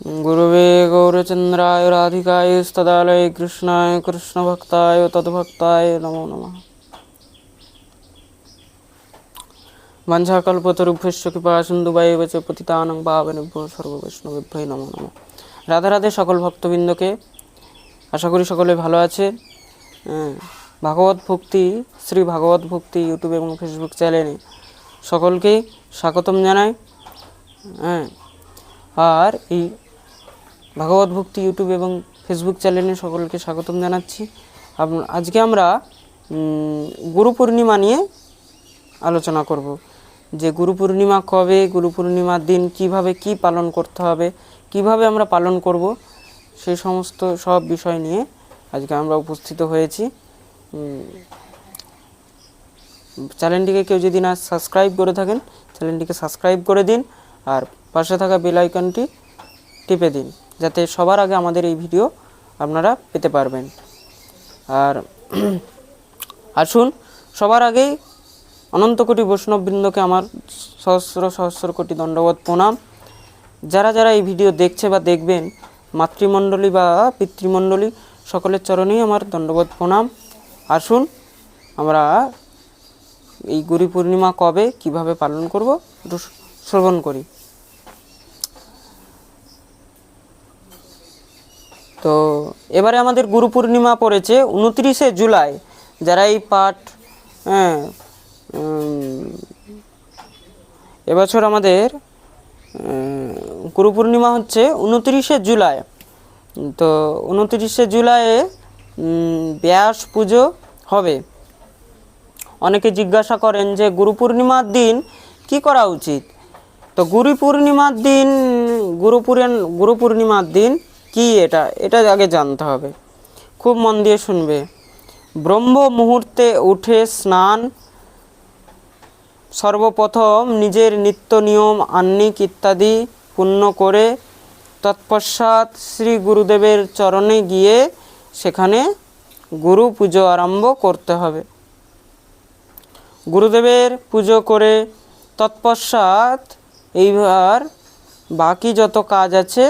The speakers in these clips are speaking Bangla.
गुरुवे गौरचन्द्राय राधिकाय तदालय कृष्णाय कृष्णभक्ताय तद्भक्ताय नमो नमः। वंशाकल्पतरुभ्यश्च कृपासिन्धुभ्यैव च पतितानां पावनेभ्यो सर्ववैष्णवेभ्यो नमो नमः। রাধে রাধে সকল ভক্তবৃন্দকে, আশা করি সকলে ভালো আছে। ভাগবত ভক্তি, শ্রী ভাগবত ভক্তি ইউটিউব এবং ফেসবুক চ্যানেলে সকলকেই স্বাগতম জানাই। আর এই ভাগবত ভক্তি ইউটিউব এবং ফেসবুক চ্যানেলে সকলকে স্বাগতম জানাচ্ছি। আজকে আমরা গুরু পূর্ণিমা নিয়ে আলোচনা করব, যে গুরু পূর্ণিমা কবে, গুরু পূর্ণিমার দিন কিভাবে কি পালন করতে হবে, কিভাবে আমরা পালন করব, সেই সমস্ত সব বিষয় নিয়ে আজকে আমরা উপস্থিত হয়েছি। চ্যানেলটিকে কেউ যদি না সাবস্ক্রাইব করে থাকেন, চ্যানেলটিকে সাবস্ক্রাইব করে দিন আর পাশে থাকা বেল আইকনটি টিপে দিন, যাতে সবার আগে আমাদের এই ভিডিও আপনারা পেতে পারবেন। আর আসুন, সবার আগেই অনন্ত কোটি বৈষ্ণববৃন্দকে আমার সহস্র সহস্র কোটি দণ্ডবত প্রণাম। যারা যারা এই ভিডিও দেখছে বা দেখবেন, মাতৃমণ্ডলী বা পিতৃমণ্ডলী, সকলের চরণেই আমার দণ্ডবত প্রণাম। আসুন আমরা এই গুরু পূর্ণিমা কবে কিভাবে পালন করব একটু শ্রবণ করি। তো এবারে আমাদের গুরু পূর্ণিমা পড়েছে 29শে জুলাই। যারা এই পাঠ এবছর আমাদের গুরু পূর্ণিমা হচ্ছে 29শে জুলাই। তো 29শে জুলাইয়ে ব্যাস পুজো হবে। অনেকে জিজ্ঞাসা করেন যে গুরু পূর্ণিমার দিন কি করা উচিত। তো গুরু পূর্ণিমার দিন কি, এটা আগে জানতে হবে। খুব মন দিয়ে শুনবে। ব্রহ্ম মুহূর্তে উঠে স্নান, সর্বপ্রথম নিজের নিত্য নিয়ম আহ্নিক ইত্যাদি পূর্ণ করে তৎপশ্চাৎ শ্রী গুরুদেবের চরণে গিয়ে সেখানে গুরু পুজো আরম্ভ করতে হবে। গুরুদেবের পুজো করে তৎপশ্চাৎ এইবার বাকি যত কাজ আছে,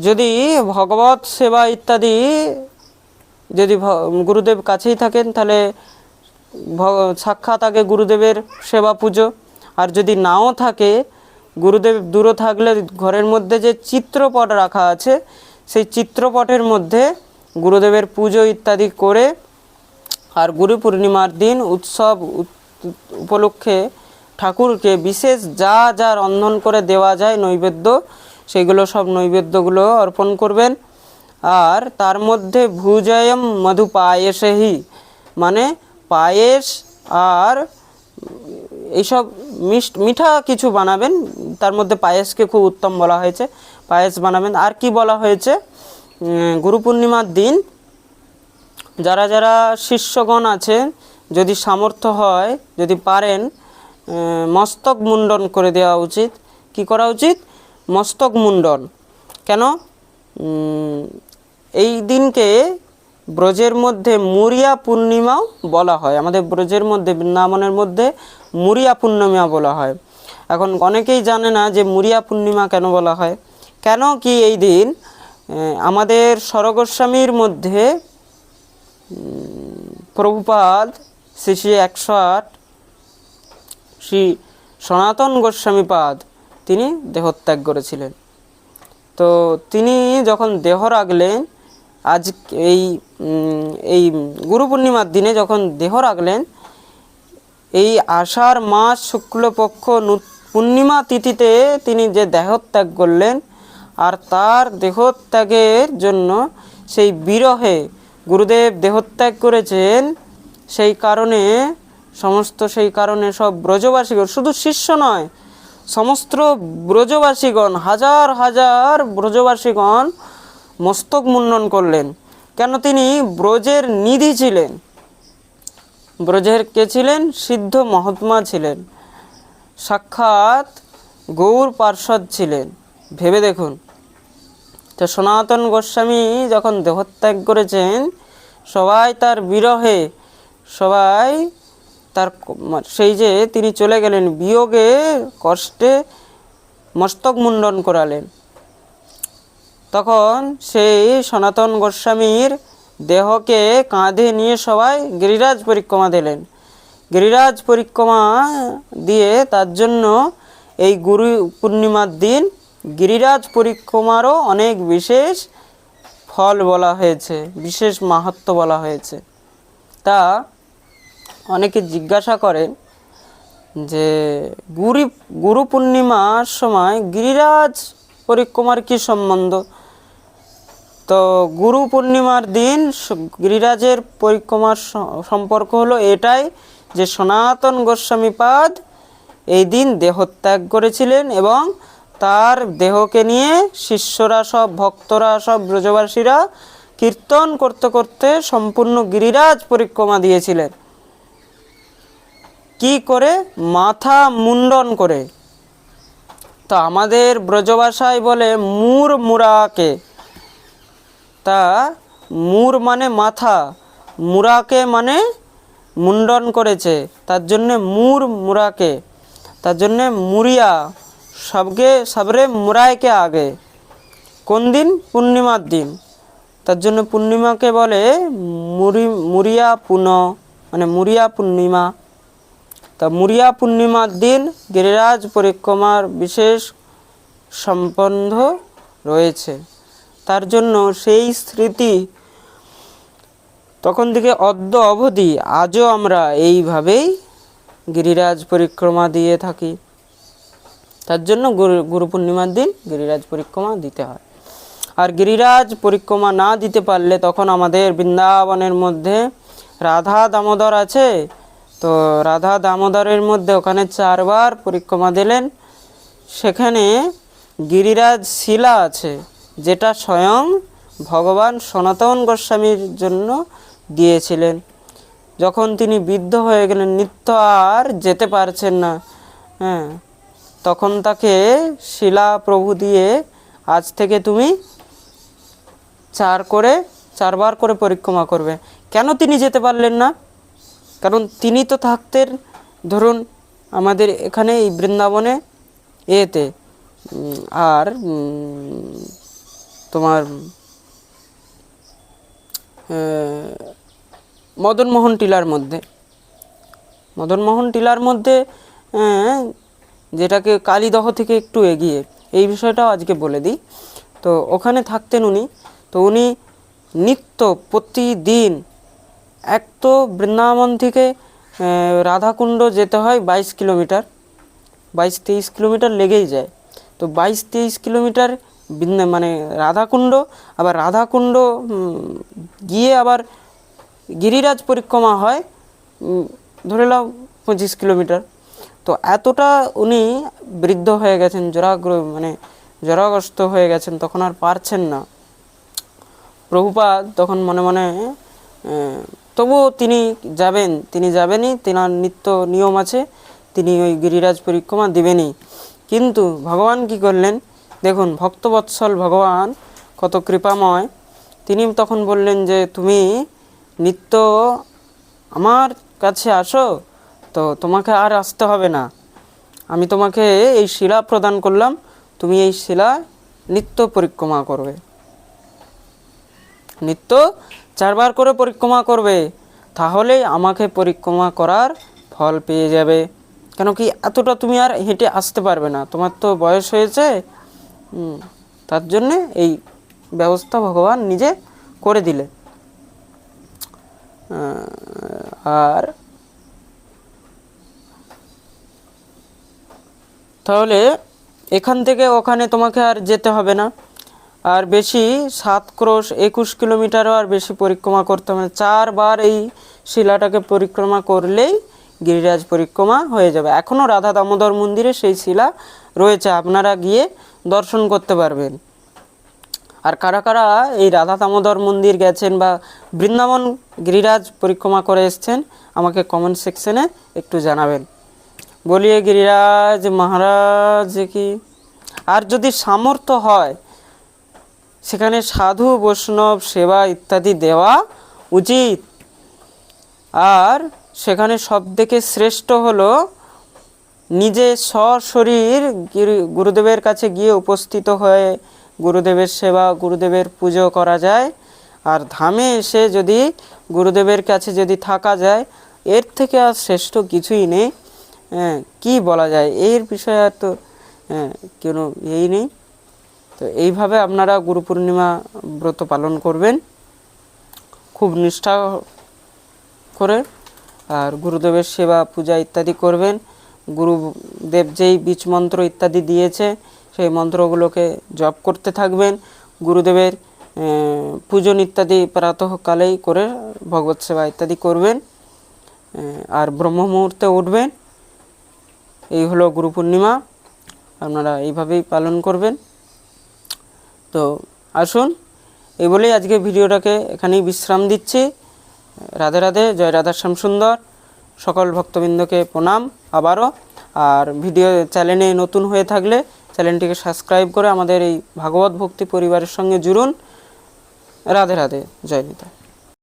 যদি ভগবত সেবা ইত্যাদি যদি গুরুদেব কাছেই থাকেন তাহলে সাক্ষাৎ আগে গুরুদেবের সেবা পুজো। আর যদি নাও থাকে, গুরুদেব দূরে থাকলে ঘরের মধ্যে যে চিত্রপট রাখা আছে সেই চিত্রপটের মধ্যে গুরুদেবের পুজো ইত্যাদি করে, আর গুরু পূর্ণিমার দিন উৎসব উপলক্ষে ঠাকুরকে বিশেষ যা যা রন্ধন করে দেওয়া যায় নৈবেদ্য, সেগুলো সব নৈবেদ্যগুলো অর্পণ করবেন। আর তার মধ্যে ভুজয়ম মধু পায়েসেহি, মানে পায়েস আর এইসব মিঠা কিছু বানাবেন। তার মধ্যে পায়েসকে খুব উত্তম বলা হয়েছে, পায়েস বানাবেন। আর কি বলা হয়েছে, গুরু পূর্ণিমার দিন যারা যারা শিষ্যগণ আছে, যদি সামর্থ্য হয়, যদি পারেন, মস্তক মুন্ডন করে দেওয়া উচিত। কি করা উচিত? মস্তক মুন্ডন। কেন? এই দিনকে ব্রজের মধ্যে মুরিয়া পূর্ণিমাও বলা হয়। আমাদের ব্রজের মধ্যে, বৃন্দাবনের মধ্যে মুরিয়া পূর্ণিমা বলা হয়। এখন অনেকেই জানে না যে মুরিয়া পূর্ণিমা কেন বলা হয়। কেন কি এই দিন আমাদের স্বরগোস্বামীর মধ্যে প্রভুপাদ শ্রী 108 শ্রী সনাতন গোস্বামীপাদ তিনি দেহত্যাগ করেছিলেন। তো তিনি যখন দেহ রাখলেন, আজ এই গুরু পূর্ণিমার দিনে যখন দেহ রাখলেন, এই আষাঢ় মাস শুক্লপক্ষ পূর্ণিমা তিথিতে তিনি যে দেহত্যাগ করলেন, আর তার দেহত্যাগের জন্য সেই বিরহে গুরুদেব দেহত্যাগ করেছেন। সেই কারণে সব ব্রজবাসীগণ, শুধু শিষ্য নয়, সমস্ত ব্রজবাসীগণ, হাজার হাজার ব্রজবাসীগণ মস্তক মুন্ডন করলেন। কেন? তিনি ব্রজের নিধি ছিলেন। ব্রজের কে ছিলেন? সিদ্ধ মহাত্মা ছিলেন, সাক্ষাৎ গৌর পার্ষদ ছিলেন। ভেবে দেখুন। তো সনাতন গোস্বামী যখন দেহত্যাগ করেছেন, সবাই তার বিরহে, সবাই তার সেই যে তিনি চলে গেলেন বিয়োগে কষ্টে মস্তক মুন্ডন করালেন। তখন সেই সনাতন গোস্বামীর দেহকে কাঁধে নিয়ে সবাই গিরিরাজ পরিক্রমা দিলেন। গিরিরাজ পরিক্রমা দিয়ে তার জন্য এই গুরু পূর্ণিমার দিন গিরিরাজ পরিক্রমারও অনেক বিশেষ ফল বলা হয়েছে, বিশেষ মাহাত্ম্য বলা হয়েছে। তা অনেকে জিজ্ঞাসা করেন যে গুরু পূর্ণিমার সময় গিরিরাজ পরিক্রমার কি সম্বন্ধ? তো গুরু পূর্ণিমার দিন গিরিরাজের পরিক্রমার সম্পর্ক হলো এটাই যে সনাতন গোস্বামীপাদ এই দিন দেহত্যাগ করেছিলেন এবং তার দেহকে নিয়ে শিষ্যরা সব, ভক্তরা সব, ব্রজবাসীরা কীর্তন করতে করতে সম্পূর্ণ গিরিরাজ পরিক্রমা দিয়েছিলেন। কি করে? মাথা মুন্ডন করে। তো আমাদের ব্রজভাষায় বলে মুর মুরাকে। তা মুর মানে মাথা, মুরাকে মানে মুন্ডন করেছে, তার জন্যে মুর মুরাকে, তার জন্যে মুরিয়া সবরে মুরায়কে আগে। কোন দিন? পূর্ণিমার দিন। তার জন্য পূর্ণিমাকে বলে মুরিয়া পুন, মানে মুরিয়া পূর্ণিমা। তা মুরিয়া পূর্ণিমার দিন গিরিরাজ পরিক্রমার বিশেষ সম্বন্ধ রয়েছে। তার জন্য সেই স্মৃতি তখন থেকে অদ্য অবধি আজও আমরা এইভাবেই গিরিরাজ পরিক্রমা দিয়ে থাকি। তার জন্য গুরু পূর্ণিমার দিন গিরিরাজ পরিক্রমা দিতে হয়। আর গিরিরাজ পরিক্রমা না দিতে পারলে তখন আমাদের বৃন্দাবনের মধ্যে রাধা দামোদর আছে। তো রাধা দামোদরের মধ্যে ওখানে 4 বার পরিক্রমা দিলেন। সেখানে গিরিরাজ শিলা আছে, যেটা স্বয়ং ভগবান সনাতন গোস্বামীর জন্য দিয়েছিলেন। যখন তিনি বৃদ্ধ হয়ে গেলেন, নিত্য আর যেতে পারছেন না, তখন তাকে শিলা প্রভু দিয়ে আজ থেকে তুমি 4 বার করে পরিক্রমা করবে। কেন তিনি যেতে পারলেন না? কারণ তিনি তো থাকতেন ধরুন আমাদের এখানে এই বৃন্দাবনে এতে আর তোমার মদনমোহন টিলার মধ্যে যেটাকে কালীদহ থেকে একটু এগিয়ে, এই বিষয়টাও আজকে বলে দিই। তো ওখানে থাকতেন উনি। তো উনি নিত্য প্রতিদিন এক তো বৃন্দাবন থেকে রাধাকুণ্ড যেতে হয় 22 কিলোমিটার, 22-23 কিলোমিটার লেগেই যায়। তো 22-23 কিলোমিটার মানে রাধাকুণ্ড, আবার রাধাকুণ্ড গিয়ে আবার গিরিরাজ পরিক্রমা হয় ধরে নাও 25 কিলোমিটার। তো এতটা উনি বৃদ্ধ হয়ে গেছেন, জরাগ্রস্ত হয়ে গেছেন, তখন আর পারছেন না। প্রভুপাদ তখন মনে মনে তবুও তিনি যাবেনই, তেনার নিত্য নিয়ম আছে, তিনি ওই গিরিরাজ পরিক্রমা দিবেনই। কিন্তু ভগবান কি করলেন দেখুন, ভক্তবৎসল ভগবান কত কৃপাময়। তিনি তখন বললেন যে তুমি নিত্য আমার কাছে আসো, তো তোমাকে আর আসতে হবে না, আমি তোমাকে এই শিলা প্রদান করলাম, তুমি এই শিলা নিত্য পরিক্রমা করবে, নিত্য 4 বার করে পরিক্রমা করবে, তাহলেই আমাকে পরিক্রমা করার ফল পেয়ে যাবে। কেন কি এতটা তুমি আর হেঁটে আসতে পারবে না, তোমার তো বয়স হয়েছে। তার জন্যে এই ব্যবস্থা ভগবান নিজে করে দিলেন। আর তাহলে এখান থেকে ওখানে তোমাকে আর যেতে হবে না। আর বেশি 7 ক্রোশ 21 কিলোমিটারও আর বেশি পরিক্রমা করতে হবে না। 4 বার এই শিলাটাকে পরিক্রমা করলেই গিরিরাজ পরিক্রমা হয়ে যাবে। এখনও রাধা দামোদর মন্দিরে সেই শিলা রয়েছে, আপনারা গিয়ে দর্শন করতে পারবেন। আর কারা কারা এই রাধা দামোদর মন্দির গেছেন বা বৃন্দাবন গিরিরাজ পরিক্রমা করে এসছেন, আমাকে কমেন্ট সেকশনে একটু জানাবেন। বলিয়ে গিরিরাজ মহারাজ কি। আর যদি সামর্থ্য হয় সেখানে সাধু বৈষ্ণব সেবা ইত্যাদি দেওয়া উচিত। আর সেখানে সবথেকে শ্রেষ্ঠ হলো নিজে সশরীর গুরুদেবের কাছে গিয়ে উপস্থিত হয়ে গুরুদেবের সেবা গুরুদেবের পুজো করা যায়, আর ধামে এসে যদি গুরুদেবের কাছে যদি থাকা যায়, এর থেকে আর শ্রেষ্ঠ কিছুই নেই। কি বলা যায় এর বিষয়ে আর তো কোনো এই নেই। তো এইভাবে আপনারা গুরু পূর্ণিমা ব্রত পালন করবেন খুব নিষ্ঠা করে, আর গুরুদেবের সেবা পূজা ইত্যাদি করবেন। গুরুদেব যেই বীজ মন্ত্র ইত্যাদি দিয়েছে সেই মন্ত্রগুলোকে জপ করতে থাকবেন। গুরুদেবের পূজন ইত্যাদি প্রাতঃকালেই করে ভগবত সেবা ইত্যাদি করবেন, আর ব্রহ্ম মুহূর্তে উঠবেন। এই হলো গুরু পূর্ণিমা, আপনারা এইভাবেই পালন করবেন। তো আসুন, এই বলেই আজকে ভিডিওটাকে এখানেই বিশ্রাম দিচ্ছি। রাধে রাধে, জয় রাধাশ্যাম সুন্দর। সকল ভক্তবৃন্দকে প্রণাম আবারও। আর ভিডিও চ্যানেলে নতুন হয়ে থাকলে চ্যানেলটিকে সাবস্ক্রাইব করে আমাদের এই ভাগবত ভক্তি পরিবারের সঙ্গে জুড়ুন। রাধে রাধে, জয় নিতাই।